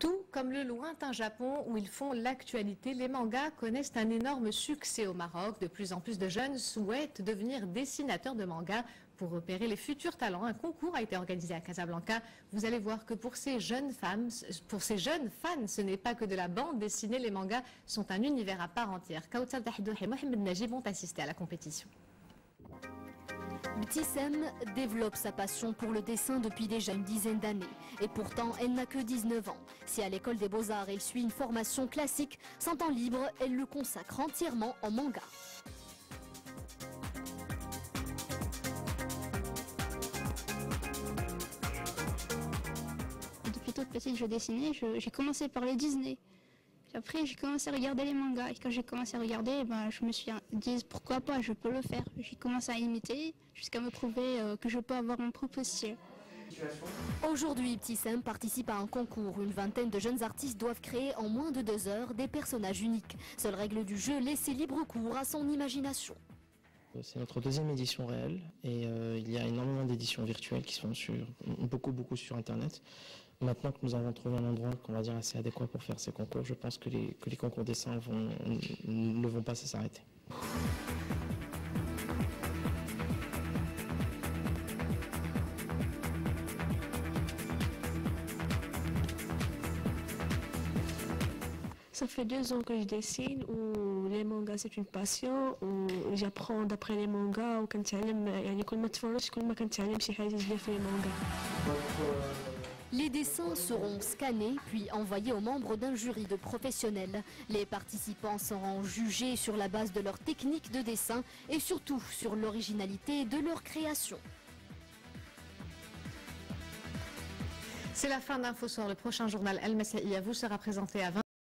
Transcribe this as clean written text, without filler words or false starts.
Tout comme le lointain Japon où ils font l'actualité, les mangas connaissent un énorme succès au Maroc. De plus en plus de jeunes souhaitent devenir dessinateurs de mangas. Pour repérer les futurs talents, un concours a été organisé à Casablanca. Vous allez voir que pour ces jeunes fans, ce n'est pas que de la bande dessinée. Les mangas sont un univers à part entière. Kautsar Dahdoh et Mohamed Najib ont assisté à la compétition. Ibtissam développe sa passion pour le dessin depuis déjà une dizaine d'années. Et pourtant, elle n'a que 19 ans. Si à l'école des Beaux-Arts, elle suit une formation classique, son temps libre, elle le consacre entièrement en manga. Depuis toute petite, je dessinais. J'ai commencé par les Disney. Après, j'ai commencé à regarder les mangas. Et quand j'ai commencé à regarder, je me suis dit pourquoi pas, je peux le faire. J'ai commencé à imiter jusqu'à me prouver que je peux avoir mon propre style. Aujourd'hui, Ibtissam participe à un concours. Une vingtaine de jeunes artistes doivent créer en moins de 2 heures des personnages uniques. Seule règle du jeu, laisser libre cours à son imagination. C'est notre deuxième édition réelle et il y a énormément d'éditions virtuelles qui sont beaucoup sur Internet. Maintenant que nous avons trouvé un endroit qu'on va dire assez adéquat pour faire ces concours, je pense que les concours dessins ne vont pas s'arrêter. Ça fait 2 ans que je dessine, où les mangas c'est une passion, où j'apprends d'après les mangas, où Les dessins seront scannés puis envoyés aux membres d'un jury de professionnels. Les participants seront jugés sur la base de leur technique de dessin et surtout sur l'originalité de leur création. C'est la fin d'Infosoir. Le prochain journal El Messaïa vous sera présenté à 20h.